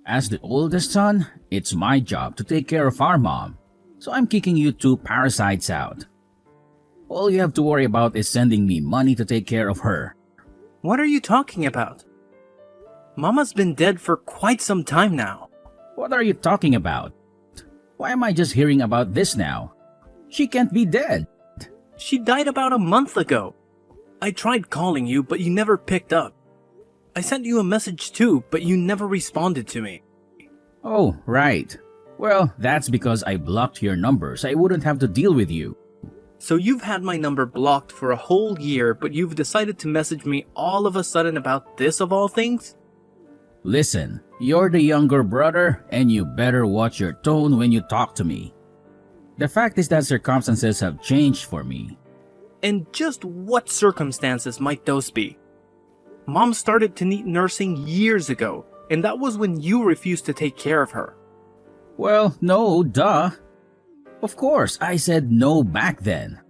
As the oldest son, it's my job to take care of our mom, so I'm kicking you two parasites out. All you have to worry about is sending me money to take care of her. What are you talking about? Mama's been dead for quite some time now. What are you talking about? Why am I just hearing about this now? She can't be dead. She died about a month ago. I tried calling you, but you never picked up. I sent you a message too, but you never responded to me. Oh, right. Well, that's because I blocked your number, so I wouldn't have to deal with you. So you've had my number blocked for a whole year, but you've decided to message me all of a sudden about this of all things? Listen, you're the younger brother, and you better watch your tone when you talk to me. The fact is that circumstances have changed for me. And just what circumstances might those be? Mom started to need nursing years ago, and that was when you refused to take care of her. Well, no, duh. Of course, I said no back then.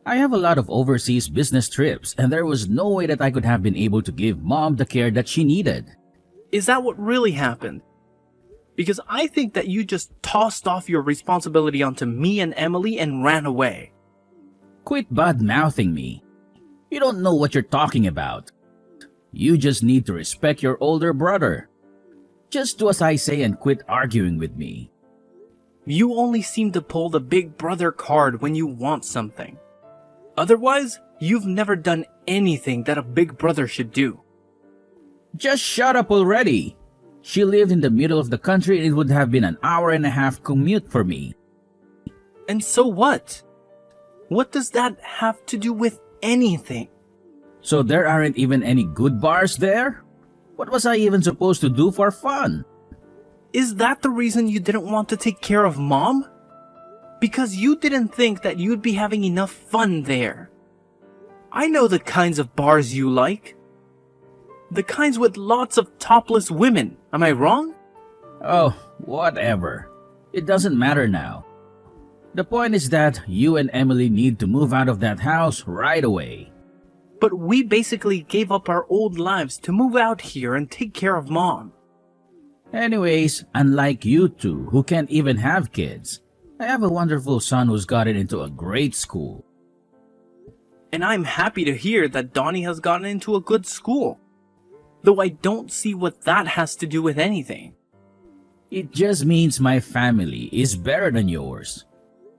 I have a lot of overseas business trips, and there was no way that I could have been able to give Mom the care that she needed. Is that what really happened? Because I think that you just tossed off your responsibility onto me and Emily and ran away. Quit bad-mouthing me. You don't know what you're talking about. You just need to respect your older brother. Just do as I say and quit arguing with me. You only seem to pull the big brother card when you want something. Otherwise, you've never done anything that a big brother should do. Just shut up already. She lived in the middle of the country and it would have been an hour-and-a-half commute for me. And so what? What does that have to do with anything? So there aren't even any good bars there? What was I even supposed to do for fun? Is that the reason you didn't want to take care of Mom? Because you didn't think that you'd be having enough fun there. I know the kinds of bars you like. The kinds with lots of topless women, am I wrong? Oh, whatever. It doesn't matter now. The point is that you and Emily need to move out of that house right away. But we basically gave up our old lives to move out here and take care of Mom. Anyways, unlike you two who can't even have kids, I have a wonderful son who's gotten into a great school. And I'm happy to hear that Donnie has gotten into a good school. Though I don't see what that has to do with anything. It just means my family is better than yours.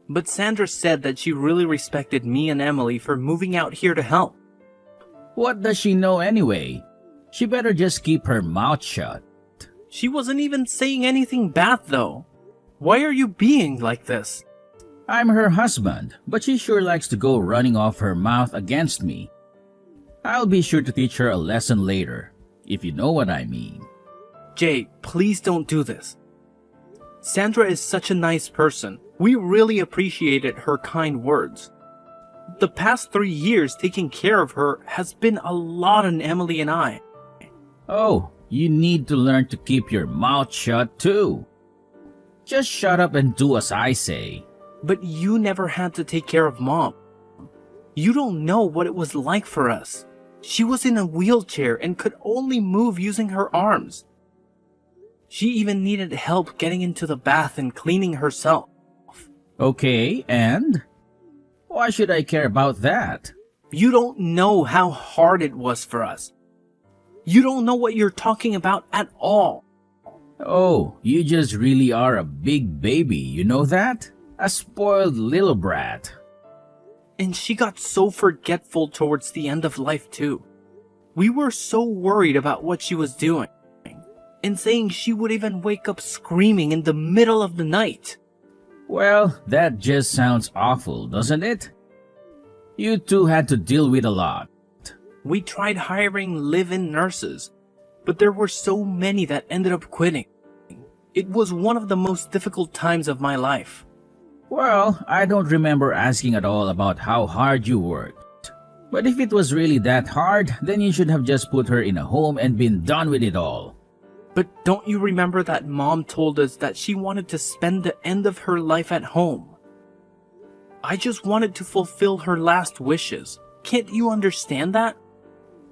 But Sandra said that she really respected me and Emily for moving out here to help. What does she know anyway? She better just keep her mouth shut. She wasn't even saying anything bad though. Why are you being like this? I'm her husband, but she sure likes to go running off her mouth against me. I'll be sure to teach her a lesson later, if you know what I mean. Jay, please don't do this. Sandra is such a nice person. We really appreciated her kind words. The past 3 years taking care of her has been a lot on Emily and I. Oh, you need to learn to keep your mouth shut too. Just shut up and do as I say. But you never had to take care of Mom. You don't know what it was like for us. She was in a wheelchair and could only move using her arms. She even needed help getting into the bath and cleaning herself. Okay, and? Why should I care about that? You don't know how hard it was for us. You don't know what you're talking about at all. Oh, you just really are a big baby, you know that? A spoiled little brat. And she got so forgetful towards the end of life too. We were so worried about what she was doing, and saying she would even wake up screaming in the middle of the night. Well, that just sounds awful, doesn't it? You two had to deal with a lot. We tried hiring live-in nurses, but there were so many that ended up quitting. It was one of the most difficult times of my life. Well, I don't remember asking at all about how hard you worked. But if it was really that hard, then you should have just put her in a home and been done with it all. But don't you remember that Mom told us that she wanted to spend the end of her life at home? I just wanted to fulfill her last wishes. Can't you understand that?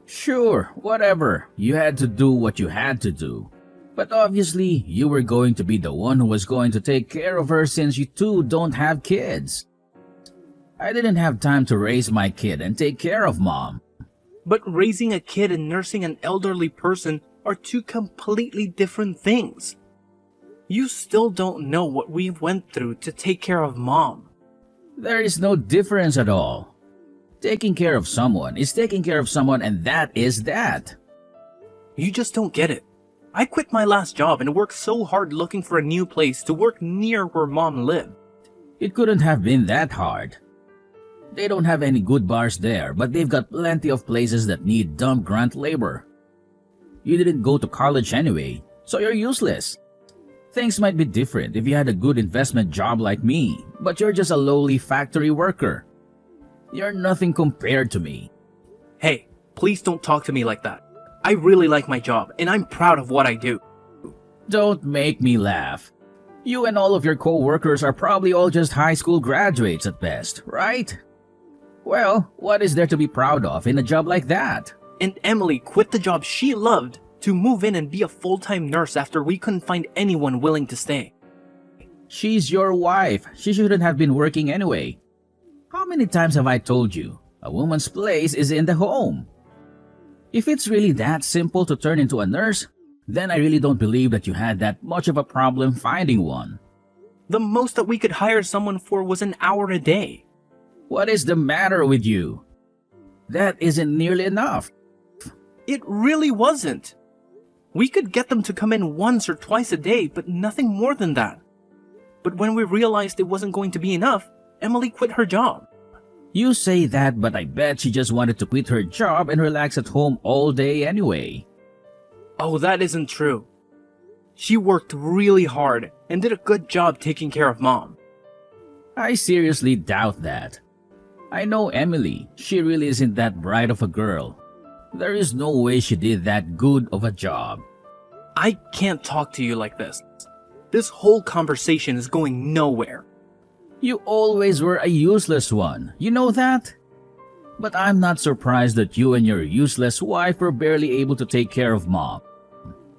Sure, whatever. You had to do what you had to do. But obviously, you were going to be the one who was going to take care of her since you two don't have kids. I didn't have time to raise my kid and take care of mom. But raising a kid and nursing an elderly person are two completely different things. You still don't know what we went through to take care of mom. There is no difference at all. Taking care of someone is taking care of someone, and that is that. You just don't get it. I quit my last job and worked so hard looking for a new place to work near where mom lived. It couldn't have been that hard. They don't have any good bars there, but they've got plenty of places that need dumb grunt labor. You didn't go to college anyway, so you're useless. Things might be different if you had a good investment job like me, but you're just a lowly factory worker. You're nothing compared to me. Hey, please don't talk to me like that. I really like my job, and I'm proud of what I do. Don't make me laugh. You and all of your co-workers are probably all just high school graduates at best, right? Well, what is there to be proud of in a job like that? And Emily quit the job she loved to move in and be a full-time nurse after we couldn't find anyone willing to stay. She's your wife. She shouldn't have been working anyway. How many times have I told you? A woman's place is in the home. If it's really that simple to turn into a nurse, then I really don't believe that you had that much of a problem finding one. The most that we could hire someone for was an hour a day. What is the matter with you? That isn't nearly enough. It really wasn't. We could get them to come in once or twice a day, but nothing more than that. But when we realized it wasn't going to be enough, Emily quit her job. You say that, but I bet she just wanted to quit her job and relax at home all day anyway. Oh, that isn't true. She worked really hard and did a good job taking care of mom. I seriously doubt that. I know Emily. She really isn't that bright of a girl. There is no way she did that good of a job. I can't talk to you like this. This whole conversation is going nowhere. You always were a useless one. You know that? But I'm not surprised that you and your useless wife were barely able to take care of mom.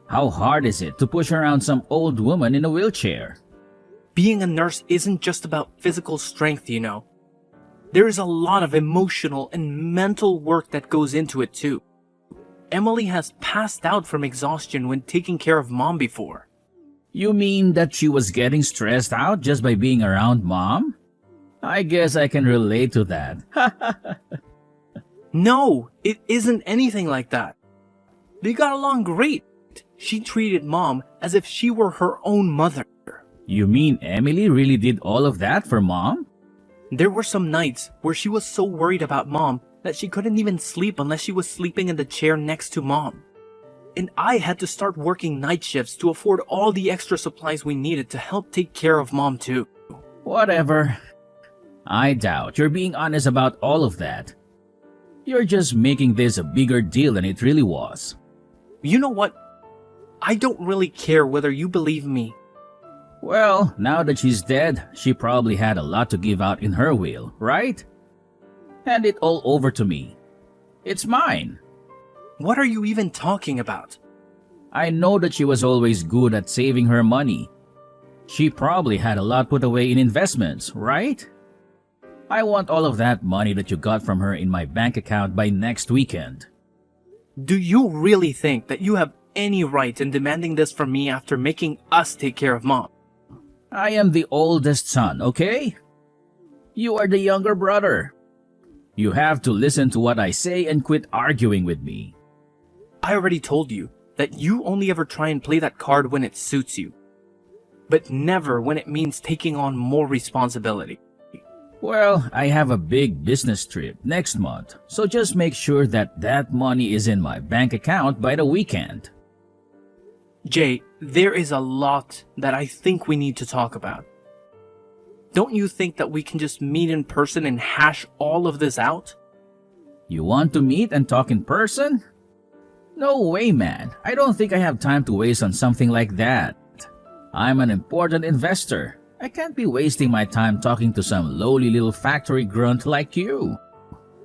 How hard is it to push around some old woman in a wheelchair? Being a nurse isn't just about physical strength, you know. There is a lot of emotional and mental work that goes into it too. Emily has passed out from exhaustion when taking care of mom before. You mean that she was getting stressed out just by being around mom? I guess I can relate to that. No, it isn't anything like that. They got along great. She treated mom as if she were her own mother. You mean Emily really did all of that for mom? There were some nights where she was so worried about mom that she couldn't even sleep unless she was sleeping in the chair next to mom. And I had to start working night shifts to afford all the extra supplies we needed to help take care of mom too. Whatever. I doubt you're being honest about all of that. You're just making this a bigger deal than it really was. You know what? I don't really care whether you believe me. Well, now that she's dead, she probably had a lot to give out in her will, right? Hand it all over to me. It's mine. What are you even talking about? I know that she was always good at saving her money. She probably had a lot put away in investments, right? I want all of that money that you got from her in my bank account by next weekend. Do you really think that you have any right in demanding this from me after making us take care of mom? I am the oldest son, okay? You are the younger brother. You have to listen to what I say and quit arguing with me. I already told you that you only ever try and play that card when it suits you, but never when it means taking on more responsibility. Well, I have a big business trip next month, so just make sure that that money is in my bank account by the weekend. Jay, there is a lot that I think we need to talk about. Don't you think that we can just meet in person and hash all of this out? You want to meet and talk in person? No way, man. I don't think I have time to waste on something like that. I'm an important investor. I can't be wasting my time talking to some lowly little factory grunt like you.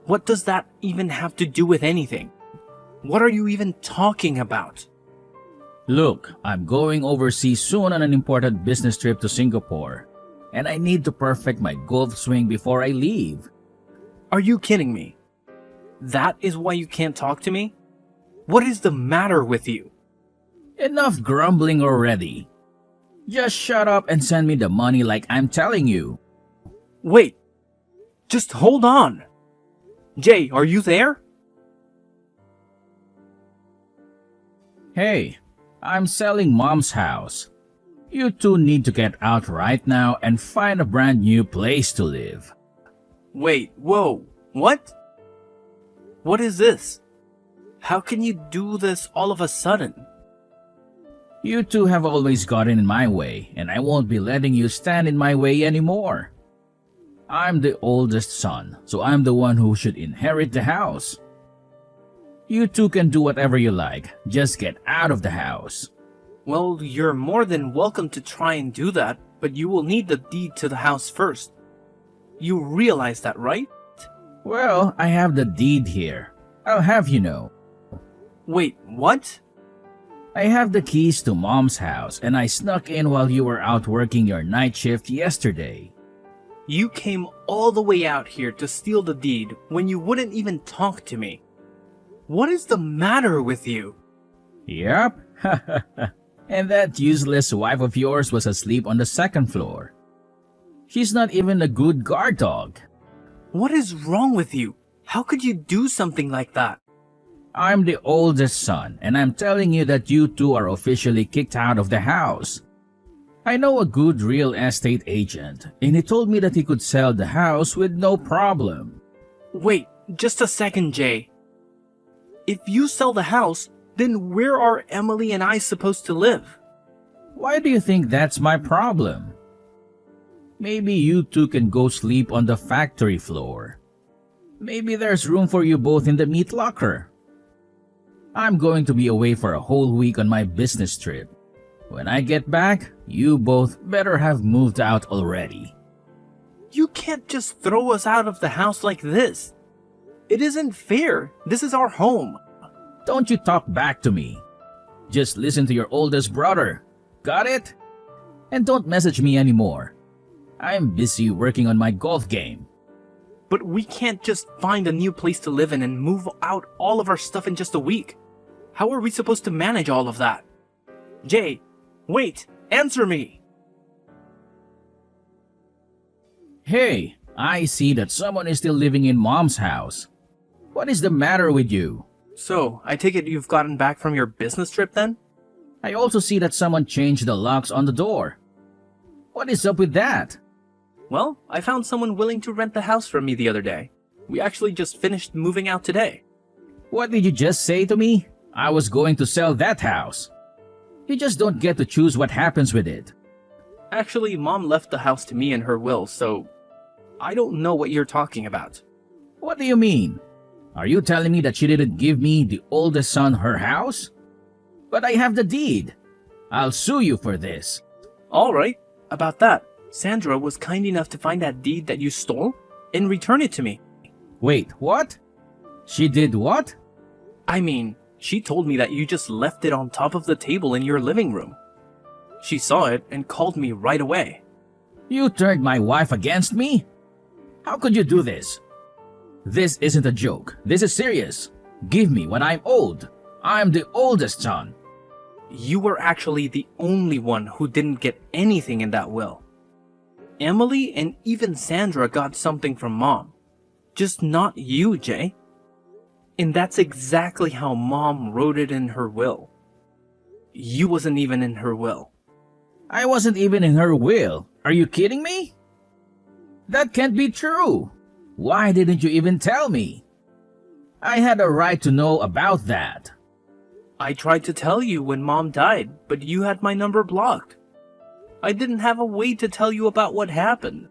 What does that even have to do with anything? What are you even talking about? Look, I'm going overseas soon on an important business trip to Singapore, and I need to perfect my golf swing before I leave. Are you kidding me? That is why you can't talk to me? What is the matter with you? Enough grumbling already. Just shut up and send me the money like I'm telling you. Wait, just hold on. Jay, are you there? Hey, I'm selling Mom's house. You two need to get out right now and find a brand new place to live. Wait, whoa, what? What is this? How can you do this all of a sudden? You two have always gotten in my way, and I won't be letting you stand in my way anymore. I'm the oldest son, so I'm the one who should inherit the house. You two can do whatever you like, just get out of the house. Well, you're more than welcome to try and do that, but you will need the deed to the house first. You realize that, right? Well, I have the deed here. I'll have you know. Wait, what? I have the keys to Mom's house, and I snuck in while you were out working your night shift yesterday. You came all the way out here to steal the deed when you wouldn't even talk to me. What is the matter with you? Yup. And that useless wife of yours was asleep on the second floor. She's not even a good guard dog. What is wrong with you? How could you do something like that? I'm the oldest son, and I'm telling you that you two are officially kicked out of the house. I know a good real estate agent, and he told me that he could sell the house with no problem. Wait, just a second, Jay. If you sell the house, then where are Emily and I supposed to live? Why do you think that's my problem? Maybe you two can go sleep on the factory floor. Maybe there's room for you both in the meat locker. I'm going to be away for a whole week on my business trip. When I get back, you both better have moved out already. You can't just throw us out of the house like this. It isn't fair. This is our home. Don't you talk back to me. Just listen to your oldest brother. Got it? And don't message me anymore. I'm busy working on my golf game. But we can't just find a new place to live in and move out all of our stuff in just a week. How are we supposed to manage all of that? Jay, wait, answer me. Hey, I see that someone is still living in Mom's house. What is the matter with you? So, I take it you've gotten back from your business trip then? I also see that someone changed the locks on the door. What is up with that? Well, I found someone willing to rent the house from me the other day. We actually just finished moving out today. What did you just say to me? I was going to sell that house. You just don't get to choose what happens with it. Actually, Mom left the house to me in her will, so I don't know what you're talking about. What do you mean? Are you telling me that she didn't give me, the oldest son, her house? But I have the deed. I'll sue you for this. Alright, about that. Sandra was kind enough to find that deed that you stole and return it to me. Wait, what? She did what? I mean, she told me that you just left it on top of the table in your living room. She saw it and called me right away. You turned my wife against me? How could you do this? This isn't a joke. This is serious. Give me when I'm old. I'm the oldest son. You were actually the only one who didn't get anything in that will. Emily and even Sandra got something from Mom. Just not you, Jay. And that's exactly how Mom wrote it in her will. You wasn't even in her will. I wasn't even in her will. Are you kidding me? That can't be true. Why didn't you even tell me? I had a right to know about that. I tried to tell you when Mom died, but you had my number blocked. I didn't have a way to tell you about what happened.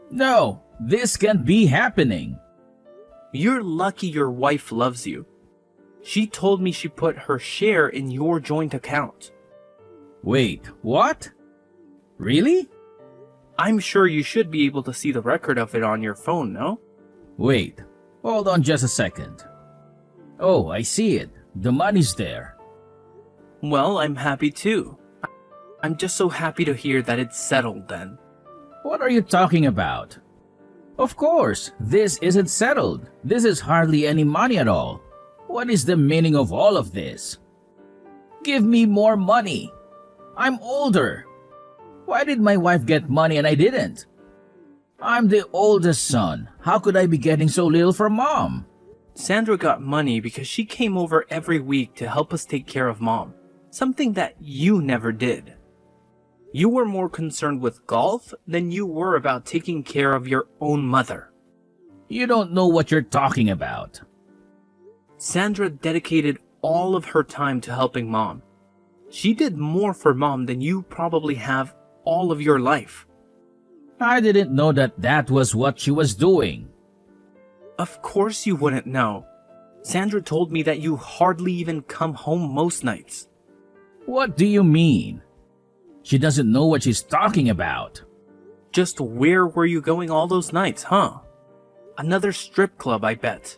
No, this can't be happening. You're lucky your wife loves you. She told me she put her share in your joint account. Wait, what? Really? I'm sure you should be able to see the record of it on your phone, no? Wait, hold on just a second. Oh, I see it. The money's there. Well, I'm happy too. I'm just so happy to hear that it's settled then. What are you talking about? Of course, this isn't settled. This is hardly any money at all. What is the meaning of all of this? Give me more money. I'm older. Why did my wife get money and I didn't? I'm the oldest son. How could I be getting so little from Mom? Sandra got money because she came over every week to help us take care of Mom. Something that you never did. You were more concerned with golf than you were about taking care of your own mother. You don't know what you're talking about. Sandra dedicated all of her time to helping Mom. She did more for Mom than you probably have all of your life. I didn't know that was what she was doing. Of course you wouldn't know. Sandra told me that you hardly even come home most nights. What do you mean? She doesn't know what she's talking about. Just where were you going all those nights, huh? Another strip club, I bet.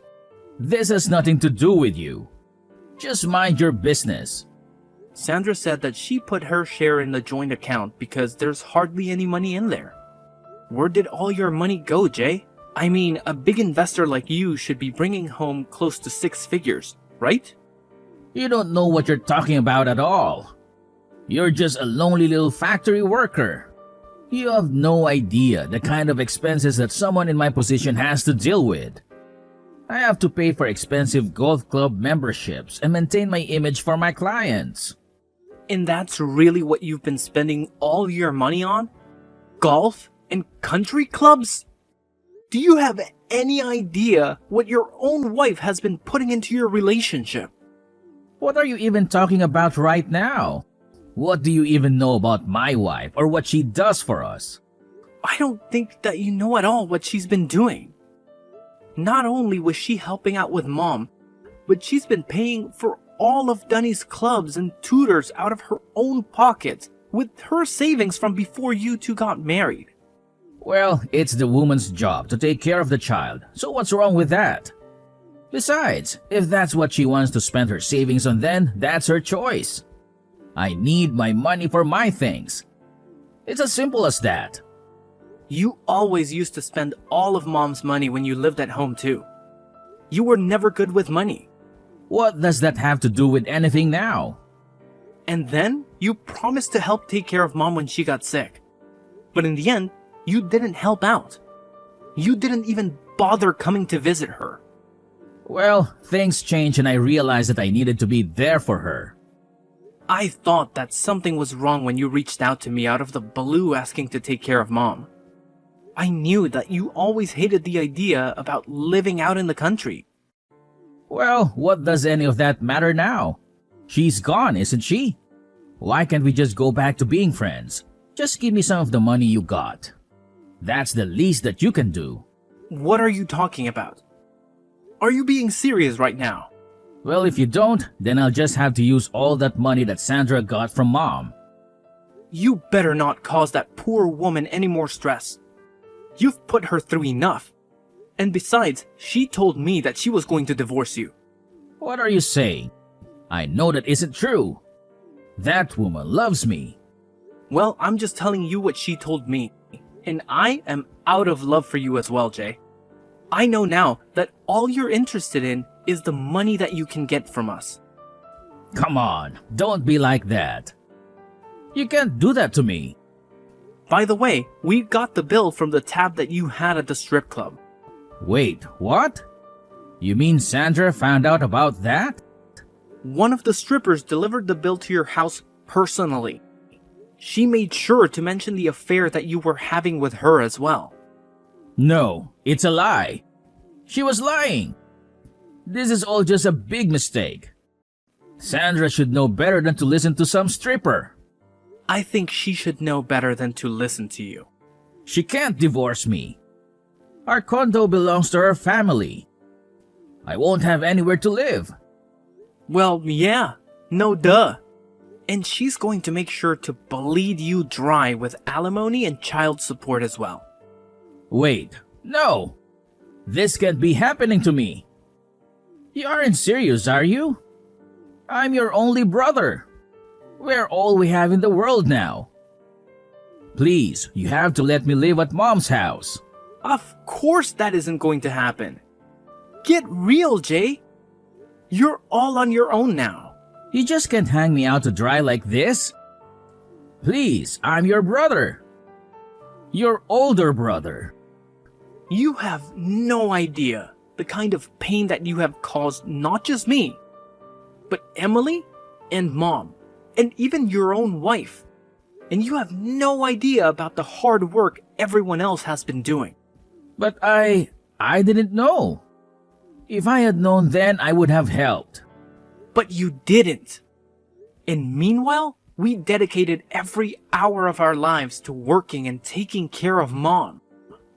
This has nothing to do with you. Just mind your business. Sandra said that she put her share in the joint account because there's hardly any money in there. Where did all your money go, Jay? I mean, a big investor like you should be bringing home close to 6 figures, right? You don't know what you're talking about at all. You're just a lonely little factory worker. You have no idea the kind of expenses that someone in my position has to deal with. I have to pay for expensive golf club memberships and maintain my image for my clients. And that's really what you've been spending all your money on? Golf and country clubs? Do you have any idea what your own wife has been putting into your relationship? What are you even talking about right now? What do you even know about my wife or what she does for us? I don't think that you know at all what she's been doing. Not only was she helping out with Mom, but she's been paying for all of Dunny's clubs and tutors out of her own pocket with her savings from before you two got married. Well, it's the woman's job to take care of the child, so what's wrong with that? Besides, if that's what she wants to spend her savings on, then that's her choice. I need my money for my things. It's as simple as that. You always used to spend all of Mom's money when you lived at home too. You were never good with money. What does that have to do with anything now? And then you promised to help take care of Mom when she got sick. But in the end, you didn't help out. You didn't even bother coming to visit her. Well, things changed and I realized that I needed to be there for her. I thought that something was wrong when you reached out to me out of the blue asking to take care of Mom. I knew that you always hated the idea about living out in the country. Well, what does any of that matter now? She's gone, isn't she? Why can't we just go back to being friends? Just give me some of the money you got. That's the least that you can do. What are you talking about? Are you being serious right now? Well, if you don't, then I'll just have to use all that money that Sandra got from Mom. You better not cause that poor woman any more stress. You've put her through enough. And besides, she told me that she was going to divorce you. What are you saying? I know that isn't true. That woman loves me. Well, I'm just telling you what she told me. And I am out of love for you as well, Jay. I know now that all you're interested in is the money that you can get from us. Come on, don't be like that. You can't do that to me. By the way, we got the bill from the tab that you had at the strip club. Wait, what? You mean Sandra found out about that? One of the strippers delivered the bill to your house personally. She made sure to mention the affair that you were having with her as well. No, it's a lie. She was lying. This is all just a big mistake. Sandra should know better than to listen to some stripper. I think she should know better than to listen to you. She can't divorce me. Our condo belongs to her family. I won't have anywhere to live. Well, yeah, no duh. And she's going to make sure to bleed you dry with alimony and child support as well. Wait, no. This can't be happening to me. You aren't serious, are you? I'm your only brother. We're all we have in the world now. Please, you have to let me live at Mom's house. Of course that isn't going to happen. Get real, Jay. You're all on your own now. You just can't hang me out to dry like this. Please, I'm your brother. Your older brother. You have no idea the kind of pain that you have caused not just me, but Emily and Mom, and even your own wife. And you have no idea about the hard work everyone else has been doing. But I didn't know. If I had known then, I would have helped. But you didn't. And meanwhile, we dedicated every hour of our lives to working and taking care of Mom.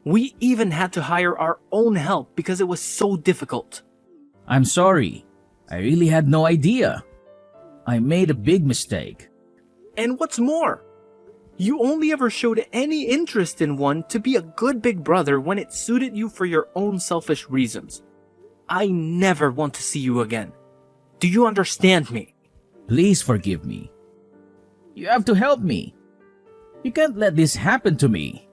We even had to hire our own help because it was so difficult. I'm sorry. I really had no idea. I made a big mistake. And what's more, you only ever showed any interest in one to be a good big brother when it suited you for your own selfish reasons. I never want to see you again. Do you understand me? Please forgive me. You have to help me. You can't let this happen to me.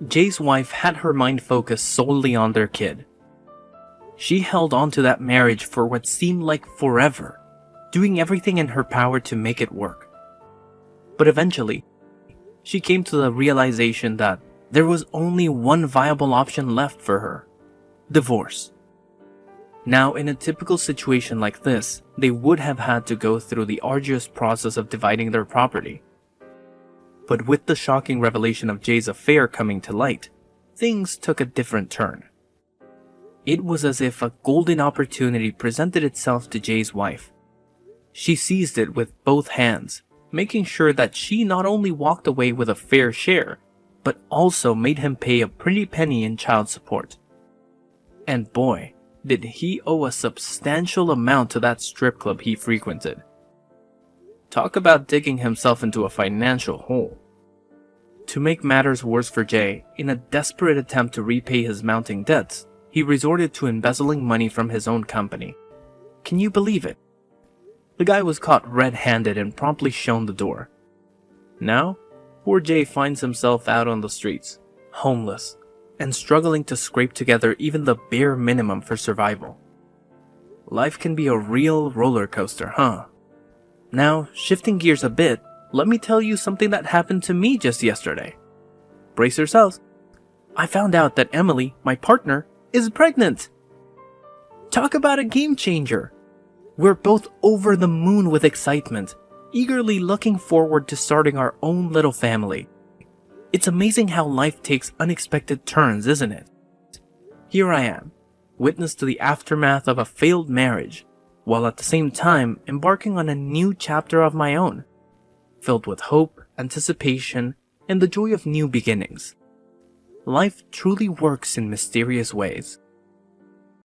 Jay's wife had her mind focused solely on their kid. She held on to that marriage for what seemed like forever, doing everything in her power to make it work. But eventually, she came to the realization that there was only one viable option left for her: divorce. Now, in a typical situation like this, they would have had to go through the arduous process of dividing their property. But with the shocking revelation of Jay's affair coming to light, things took a different turn. It was as if a golden opportunity presented itself to Jay's wife. She seized it with both hands, making sure that she not only walked away with a fair share, but also made him pay a pretty penny in child support. And boy, did he owe a substantial amount to that strip club he frequented. Talk about digging himself into a financial hole. To make matters worse for Jay, in a desperate attempt to repay his mounting debts, he resorted to embezzling money from his own company. Can you believe it? The guy was caught red-handed and promptly shown the door. Now, poor Jay finds himself out on the streets, homeless, and struggling to scrape together even the bare minimum for survival. Life can be a real roller coaster, huh? Now, shifting gears a bit, let me tell you something that happened to me just yesterday. Brace yourselves. I found out that Emily, my partner, is pregnant. Talk about a game changer. We're both over the moon with excitement, eagerly looking forward to starting our own little family. It's amazing how life takes unexpected turns, isn't it? Here I am, witness to the aftermath of a failed marriage, while at the same time embarking on a new chapter of my own, filled with hope, anticipation, and the joy of new beginnings. Life truly works in mysterious ways.